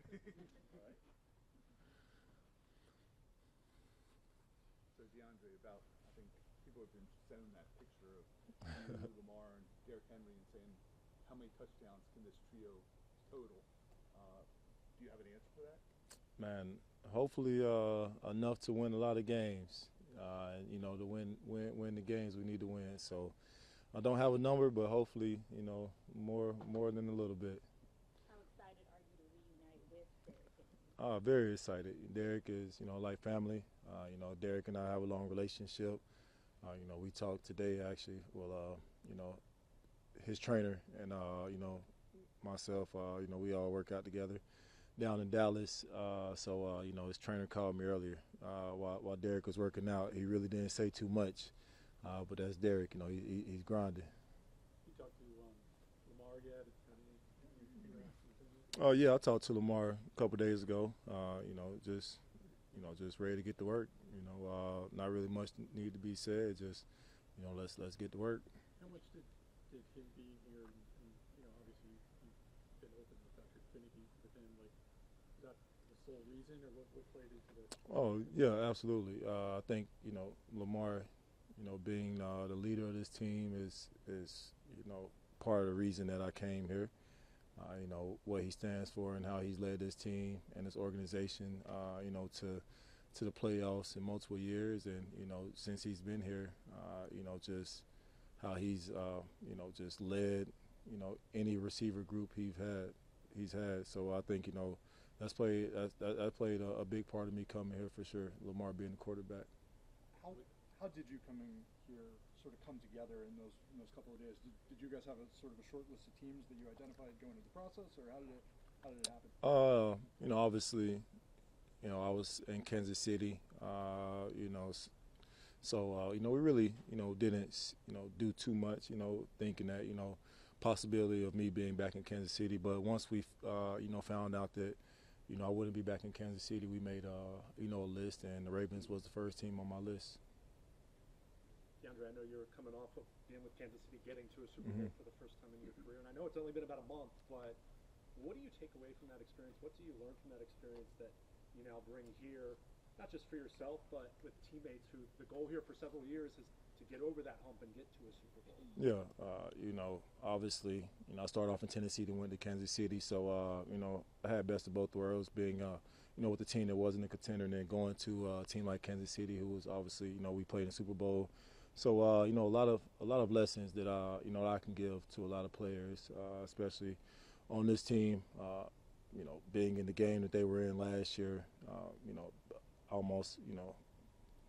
All right. So DeAndre, I think people have been sending that picture of you, Lamar, and Derrick Henry and saying, how many touchdowns can this trio total? Do you have an answer for that? Man, hopefully enough to win a lot of games. To win the games we need to win. So I don't have a number, but hopefully, more than a little bit. How excited are you to reunite with Derrick Henry? Very excited. Derrick is, like family. Derrick and I have a long relationship. We talked today actually. Well, his trainer and myself. We all work out together down in Dallas. His trainer called me earlier while Derrick was working out. He really didn't say too much, but that's Derrick. He's grinding. You talked to Lamar yet? Oh yeah, I talked to Lamar a couple days ago. Just ready to get to work. Not really much need to be said. Just let's get to work. How much did him being here and obviously you've been open with Dr. Finnegan with him, like, is that the sole reason or what played into this? Oh yeah, absolutely. I think Lamar, being the leader of this team is part of the reason that I came here. What he stands for and how he's led this team and this organization, to the playoffs in multiple years, and since he's been here, just how he's just led any receiver group he's had. So I think that played a big part of me coming here for sure. Lamar being the quarterback. How did you sort of come together in those couple of days? Did you guys have a sort of a short list of teams that you identified going into the process, or how did it happen? Obviously, I was in Kansas City. We really didn't do too much. Thinking that possibility of me being back in Kansas City. But once we found out that I wouldn't be back in Kansas City, we made a list, and the Ravens was the first team on my list. DeAndre, I know you're coming off of being with Kansas City, getting to a Super Bowl for the first time in your career, and I know it's only been about a month, but what do you take away from that experience? What do you learn from that experience that you now bring here, not just for yourself, but with teammates who the goal here for several years is to get over that hump and get to a Super Bowl? Yeah, obviously, I started off in Tennessee and went to Kansas City, so I had best of both worlds, being with a team that wasn't a contender, and then going to a team like Kansas City, who was obviously we played in the Super Bowl. So a lot of lessons that I can give to a lot of players, especially on this team. Being in the game that they were in last year, almost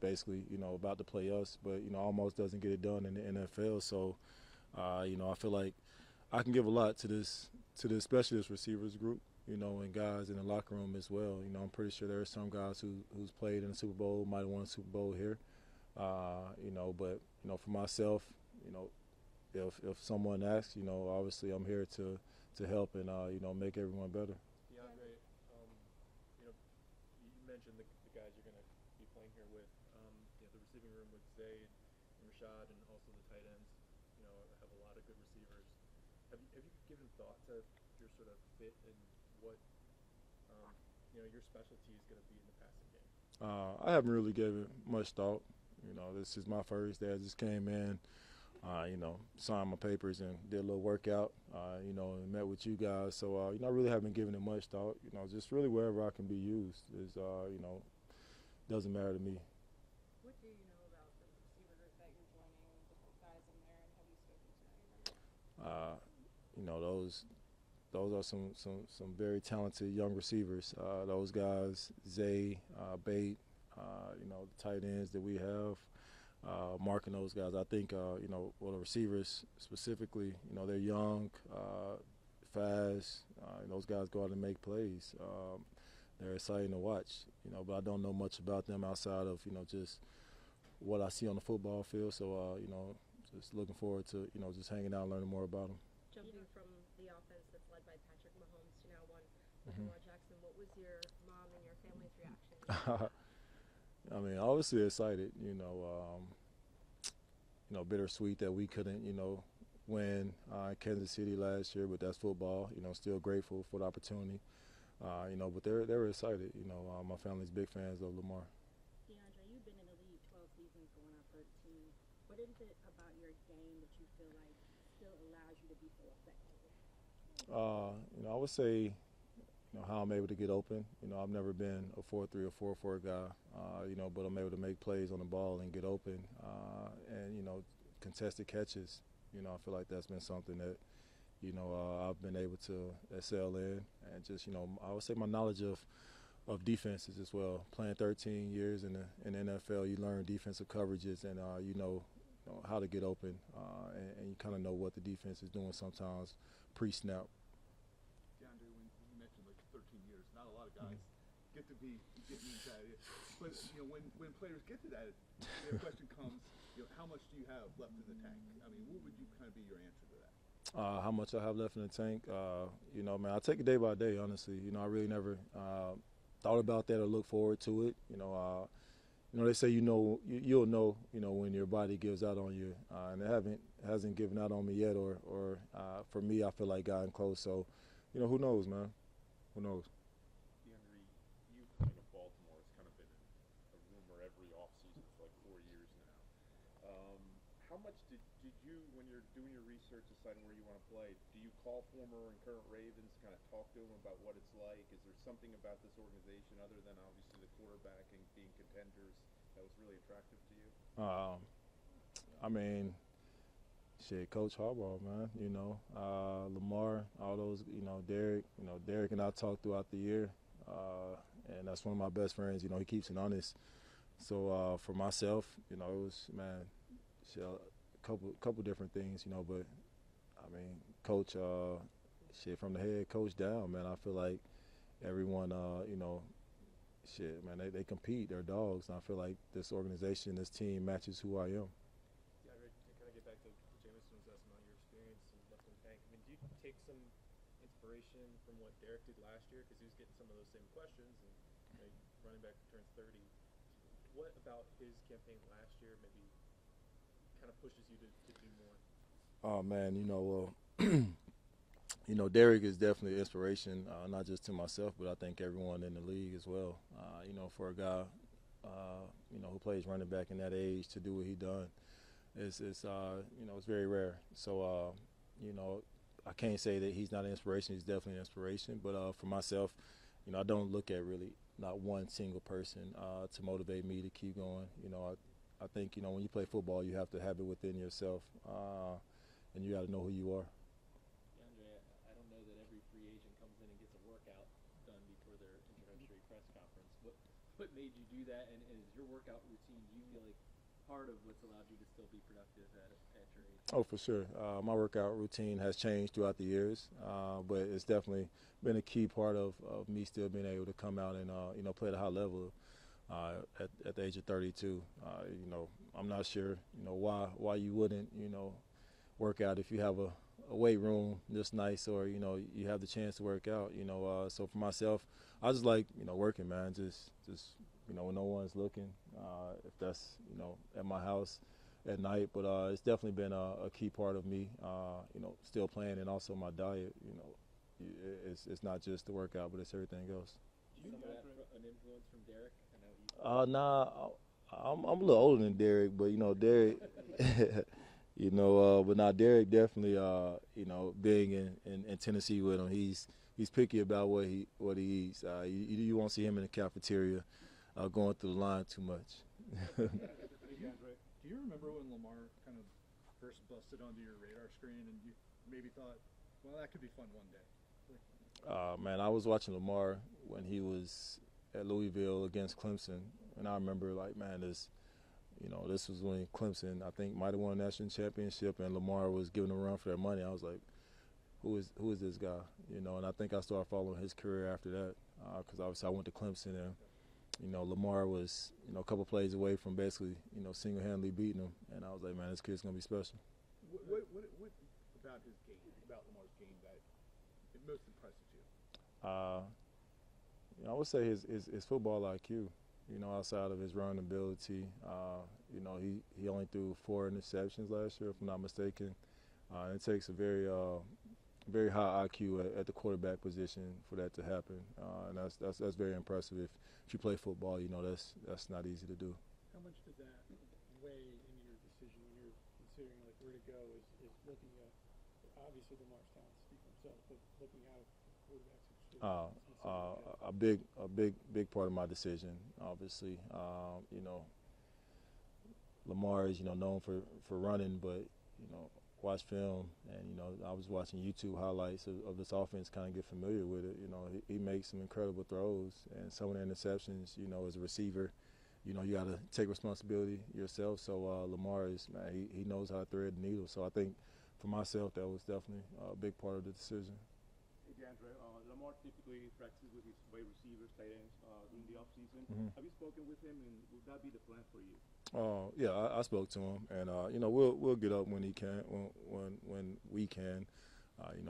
basically about to play us, but almost doesn't get it done in the NFL. So I feel like I can give a lot to this, especially this receivers group, and guys in the locker room as well. I'm pretty sure there are some guys who's played in the Super Bowl, might have won a Super Bowl here. But for myself, if someone asks, obviously I'm here to help and make everyone better. DeAndre, you mentioned the guys you're going to be playing here with. The receiving room with Zayd and Rashad, and also the tight ends. Have a lot of good receivers. Have you given thought to your sort of fit and what your specialty is going to be in the passing game? I haven't really given much thought. This is my first day. I just came in, signed my papers and did a little workout, and met with you guys. So, I really haven't given it much thought. Just really wherever I can be used is, doesn't matter to me. What do you know about the receiver group that you're joining, the guys in there, and have you spoken to any of them? Those are some very talented young receivers. Those guys, Zay, Bate, the tight ends that we have, marking those guys. I think, the receivers specifically, they're young, fast. Those guys go out and make plays. They're exciting to watch, but I don't know much about them outside of, just what I see on the football field. So, just looking forward to, just hanging out and learning more about them. Jumping from the offense that's led by Patrick Mahomes to now one with Lamar Jackson, what was your mom and your family's reaction? I mean, obviously excited, bittersweet that we couldn't, win Kansas City last year, but that's football. Still grateful for the opportunity. But they're excited. My family's big fans of Lamar. DeAndre, you've been in the league 12 seasons, going on 13. What is it about your game that you feel like still allows you to be so effective? I would say, how I'm able to get open. I've never been a 4-3 or 4-4 guy, but I'm able to make plays on the ball and get open. And contested catches, I feel like that's been something that, I've been able to excel in. And just, I would say my knowledge of defenses as well. Playing 13 years in the NFL, you learn defensive coverages and, how to get open. And you kind of know what the defense is doing sometimes pre-snap. DeAndre, when you mentioned like 13 years, not a lot of guys get to be getting into that. But when players get to that, the question comes, how much do you have left in the tank? I mean, what would you kind of be your answer to that? How much I have left in the tank? Man, I take it day by day. Honestly, I really never thought about that or look forward to it. They say you'll know when your body gives out on you, and it hasn't given out on me yet. Or for me, I feel like gotten close. So, who knows, man? Who knows? DeAndre, you coming to Baltimore has kind of been a rumor every offseason for like 4 years now. How much did you, when you're doing your research, deciding where you want to play, do you call former and current Ravens, kind of talk to them about what it's like? Is there something about this organization other than obviously the quarterback and being contenders that was really attractive to you? Coach Harbaugh, man. Lamar, all those. Derek. Derek and I talk throughout the year, and that's one of my best friends. He keeps it honest. So for myself, it was a couple different things. But Coach, from the head coach down, man. I feel like everyone, they compete. They're dogs, and I feel like this organization, this team matches who I am. DeAndre, to kind of get back to Jameson was asking about your experience and left in the tank. Do you take some inspiration from what Derek did last year? Because he was getting some of those same questions, and running back turns 30. What about his campaign last year maybe kind of pushes you to do more? Oh, man, Derek is definitely an inspiration, not just to myself, but I think everyone in the league as well. For a guy, who plays running back in that age to do what he done, it's very rare. So, I can't say that he's not an inspiration. He's definitely an inspiration. But for myself, I don't look at really not one single person to motivate me to keep going. I think, when you play football, you have to have it within yourself, and you got to know who you are. DeAndre, I don't know that every free agent comes in and gets a workout done before their introductory press conference. What made you do that, and is your workout routine, do you feel like part of what's allowed you to still be productive at your age? Oh, for sure. My workout routine has changed throughout the years, but it's definitely been a key part of me still being able to come out and play at a high level at the age of 32. I'm not sure why you wouldn't work out if you have a weight room this nice, or you have the chance to work out. So for myself, I just like working, man. Just when no one's looking, if that's at my house at night. But it's definitely been a key part of me, still playing, and also my diet. It's not just the workout, but it's everything else. Some of that an influence from Derek? I'm a little older than Derek, but Derek, but Derek definitely, being in Tennessee with him, he's picky about what he eats. You won't see him in the cafeteria going through the line too much. Hey, DeAndre, do you remember when Lamar kind of first busted onto your radar screen and you maybe thought, well, that could be fun one day? Man, I was watching Lamar when he was at Louisville against Clemson, and I remember, this was when Clemson, I think, might have won a national championship, and Lamar was giving them a run for their money. I was like, who is this guy? And I think I started following his career after that, because obviously I went to Clemson, and Lamar was a couple plays away from basically single-handedly beating him, and I was like, man, this kid's gonna be special. What about his game, about Lamar's game, that it most impresses you? I would say his football IQ. Outside of his run ability, he only threw 4 interceptions last year, if I'm not mistaken. It takes a very very high IQ at the quarterback position for that to happen, and that's very impressive. If you play football, you know that's not easy to do. How much does that weigh in your decision when you're considering like where to go? Is looking at obviously Lamar's talents speak for himself, but looking out at quarterbacks A big part of my decision, obviously. You know, Lamar is known for running, but watch film, and I was watching YouTube highlights of this offense, kind of get familiar with it. He makes some incredible throws, and some of the interceptions. As a receiver, you got to take responsibility yourself. So Lamar he knows how to thread the needle. So I think for myself, that was definitely a big part of the decision. Hey, DeAndre, Lamar typically practices with his wide receivers, tight ends during the offseason. Have you spoken with him, and would that be the plan for you? Yeah, I spoke to him, and we'll get up when he can, when we can.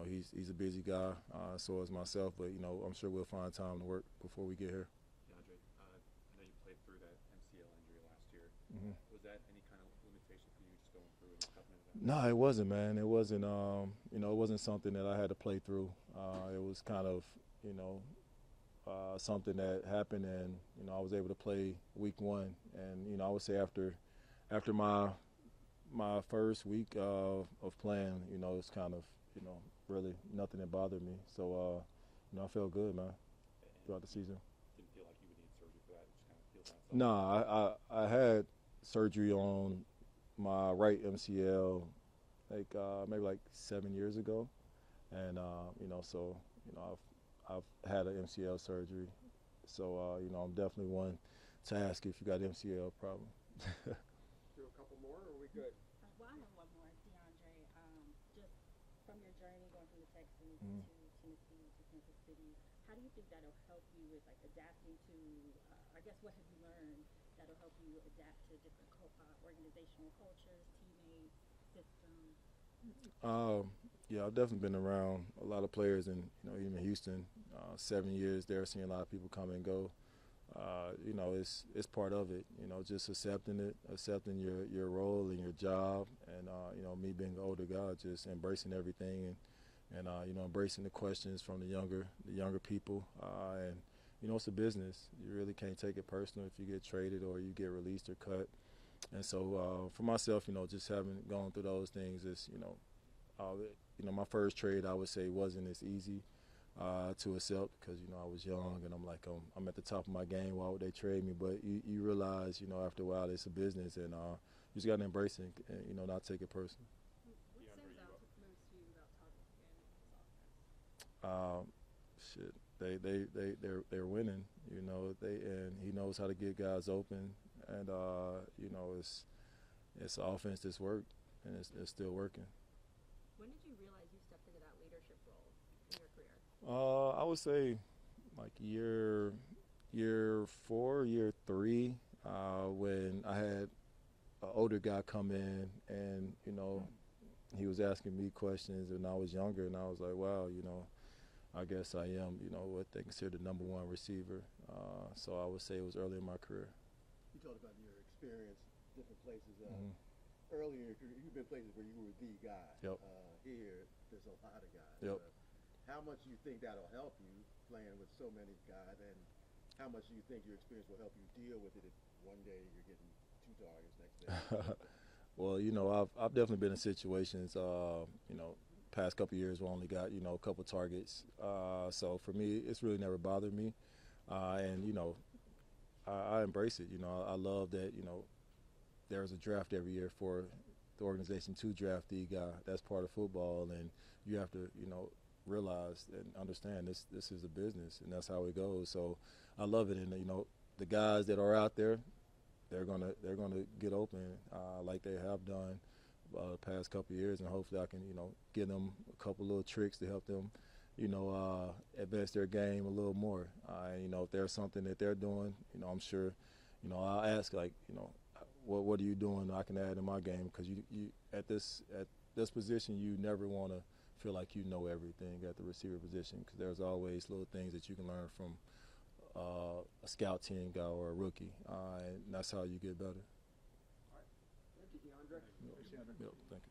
He's a busy guy, so is myself. But I'm sure we'll find time to work before we get here. DeAndre, I know you played through that MCL injury last year. Was that any kind of limitation for you just going through and coming into that? No, it wasn't, man. It wasn't. It wasn't something that I had to play through. It was kind of, something that happened, and I was able to play week 1, and I would say after my first week of playing, it's kind of really nothing that bothered me. So I felt good, man, throughout the season. Didn't feel like you would need surgery for that. It just kind of feels like No, I had surgery on my right MCL maybe like 7 years ago, and so I've had an MCL surgery, so I'm definitely one to ask if you got an MCL problem. Do a couple more, or are we good? Well, I have one more, DeAndre. Just from your journey going from the Texans to Tennessee to Kansas City, how do you think that'll help you with like adapting to? I guess what have you learned that'll help you adapt to different organizational cultures, teammates, systems? Yeah, I've definitely been around a lot of players, and even Houston, 7 years there, seeing a lot of people come and go. It's part of it. Just accepting it, accepting your role and your job, and me being an older guy, just embracing everything, and embracing the questions from the younger people, and it's a business. You really can't take it personal if you get traded or you get released or cut. And so for myself, just having gone through those things is, my first trade, I would say, wasn't as easy to accept because, I was young and I'm like, I'm at the top of my game. Why would they trade me? But you realize, after a while, it's a business, and you just got to embrace it and, not take it personal. What stands out most to you about Todd McVay and his offense? They're winning, and he knows how to get guys open, and it's an offense that's worked, and it's still working. When did you realize you stepped into that leadership role in your career? I would say like year 4, year 3, when I had an older guy come in, and he was asking me questions, and I was younger, and I was like, wow, I guess I am, what they consider the number 1 receiver. So I would say it was early in my career. You talked about your experience, different places. Earlier in your career, you've been places where you were the guy. Yep. Here, there's a lot of guys. Yep. How much do you think that'll help you playing with so many guys, and how much do you think your experience will help you deal with it if one day you're getting 2 targets, next day? Well, I've definitely been in situations, past couple of years where I only got, a couple targets. So for me, it's really never bothered me. And, I embrace it. I love that, there's a draft every year for the organization to draft the guy. That's part of football, and you have to, realize and understand this is a business, and that's how it goes. So I love it, and the guys that are out there, they're gonna get open like they have done the past couple of years, and hopefully I can give them a couple little tricks to help them advance their game a little more. If there's something that they're doing, I'm sure I'll ask, like, what are you doing I can add in my game, because you at this position, you never want to feel like you know everything at the receiver position, because there's always little things that you can learn from a scout team guy or a rookie, and that's how you get better. All right. Thank you, DeAndre. Yep, thank you.